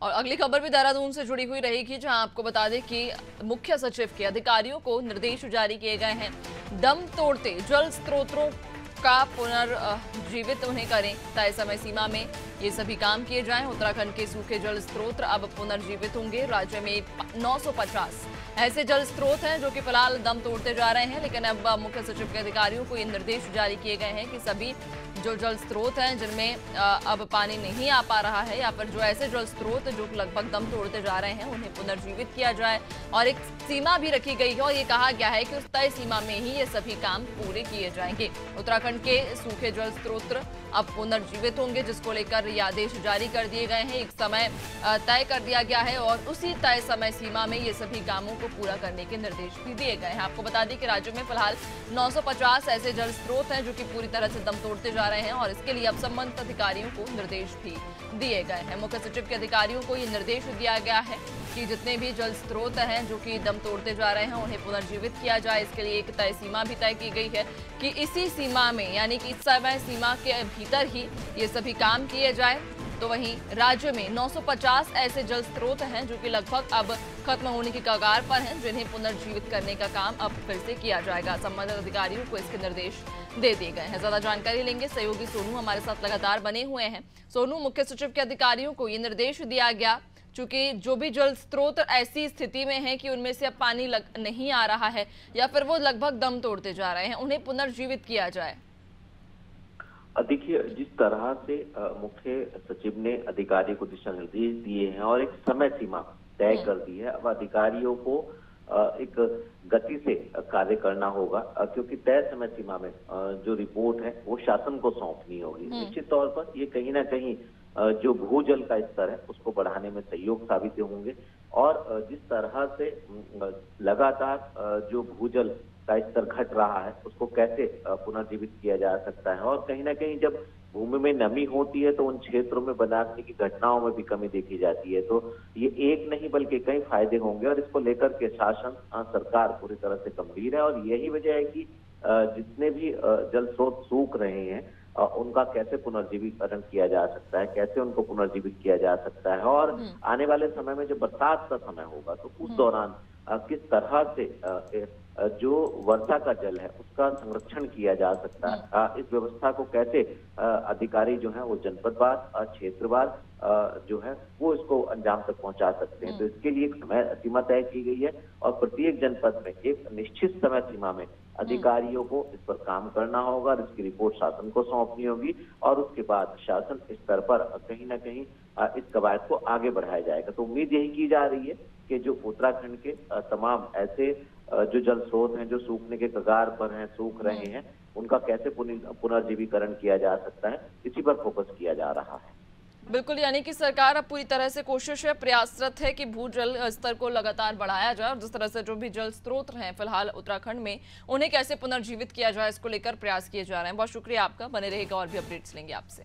और अगली खबर भी देहरादून से जुड़ी हुई रहेगी, जहां आपको बता दें कि मुख्य सचिव के अधिकारियों को निर्देश जारी किए गए हैं। दम तोड़ते जल स्रोतों का पुनर्जीवित उन्हें करें, तय समय सीमा में ये सभी काम किए जाएं। उत्तराखंड के सूखे जल स्रोत अब पुनर्जीवित होंगे। राज्य में 950 ऐसे जल स्रोत हैं जो कि फिलहाल दम तोड़ते जा रहे हैं, लेकिन अब मुख्य सचिव के अधिकारियों को ये निर्देश जारी किए गए हैं कि सभी जो जल स्रोत हैं जिनमें अब पानी नहीं आ पा रहा है, या फिर जो ऐसे जल स्रोत जो लगभग दम तोड़ते जा रहे हैं, उन्हें पुनर्जीवित किया जाए। और एक सीमा भी रखी गई है और ये कहा गया है कि उस तय सीमा में ही ये सभी काम पूरे किए जाएंगे। उत्तराखंड के सूखे जल स्रोत अब पुनर्जीवित होंगे, जिसको लेकर ये आदेश जारी कर दिए गए हैं। एक समय तय कर दिया गया है और उसी तय समय सीमा में ये सभी कामों को पूरा करने के निर्देश भी दिए गए हैं। आपको बता दें कि राज्य में फिलहाल 950 ऐसे जल स्रोत हैं जो कि पूरी तरह से दम तोड़ते जा रहे हैं और इसके लिए अब संबंधित अधिकारियों को निर्देश भी दिए गए हैं। मुख्य सचिव के अधिकारियों को ये निर्देश दिया गया है कि जितने भी जल स्रोत हैं जो कि दम तोड़ते जा रहे हैं, उन्हें पुनर्जीवित किया जाए। इसके लिए एक तय सीमा भी तय की गई है कि इसी सीमा में, यानी कि इस समय सीमा के भीतर ही ये सभी काम किए जाए। तो वहीं राज्य में 950 ऐसे जल स्रोत हैं जो कि लगभग अब खत्म होने की कगार पर हैं, जिन्हें पुनर्जीवित करने का काम अब फिर से किया जाएगा। संबंधित अधिकारियों को इसके निर्देश दे दिए गए हैं। ज्यादा जानकारी लेंगे, सहयोगी सोनू हमारे साथ लगातार बने हुए हैं। सोनू, मुख्य सचिव के अधिकारियों को ये निर्देश दिया गया चूंकि जो भी जल स्रोत ऐसी स्थिति में है कि उनमें से अब पानी नहीं आ रहा है या फिर वो लगभग दम तोड़ते जा रहे हैं, उन्हें पुनर्जीवित किया जाए। देखिए, जिस तरह से मुख्य सचिव ने अधिकारियों को दिशा निर्देश दिए हैं और एक समय सीमा तय कर दी है, अब अधिकारियों को एक गति से कार्य करना होगा, क्योंकि तय समय सीमा में जो रिपोर्ट है वो शासन को सौंपनी होगी। निश्चित तौर पर ये कहीं ना कहीं जो भूजल का स्तर है उसको बढ़ाने में सहयोग साबित होंगे। और जिस तरह से लगातार जो भूजल का स्तर घट रहा है उसको कैसे पुनर्जीवित किया जा सकता है, और कहीं ना कहीं जब भूमि में नमी होती है तो उन क्षेत्रों में बनाने की घटनाओं में भी कमी देखी जाती है। तो ये एक नहीं बल्कि कई फायदे होंगे और इसको लेकर के शासन सरकार पूरी तरह से गंभीर है। और यही वजह है कि जितने भी जल स्रोत सूख रहे हैं उनका कैसे पुनर्जीवीकरण किया जा सकता है, कैसे उनको पुनर्जीवित किया जा सकता है, और आने वाले समय में जब बरसात का समय होगा तो उस दौरान किस तरह से जो वर्षा का जल है उसका संरक्षण किया जा सकता है। इस व्यवस्था को कैसे अधिकारी जो है वो जनपदवार क्षेत्रवार जो है वो इसको अंजाम तक पहुंचा सकते हैं। तो इसके लिए एक समय सीमा तय की गई है और प्रत्येक जनपद में एक निश्चित समय सीमा में अधिकारियों को इस पर काम करना होगा और इसकी रिपोर्ट शासन को सौंपनी होगी और उसके बाद शासन स्तर पर कहीं ना कहीं इस कवायद को आगे बढ़ाया जाएगा। तो उम्मीद यही की जा रही है कि जो उत्तराखंड के तमाम ऐसे जो जल स्रोत हैं जो सूखने के कगार पर हैं, सूख रहे हैं, उनका कैसे पुनर्जीवीकरण किया जा सकता है, इसी पर फोकस किया जा रहा है। बिल्कुल, यानी कि सरकार अब पूरी तरह से कोशिश है, प्रयासरत है कि भूजल स्तर को लगातार बढ़ाया जाए और जिस तरह से जो भी जल स्रोत हैं फिलहाल उत्तराखंड में, उन्हें कैसे पुनर्जीवित किया जाए, इसको लेकर प्रयास किए जा रहे हैं। बहुत शुक्रिया आपका, बने रहेगा और भी अपडेट्स लेंगे आपसे।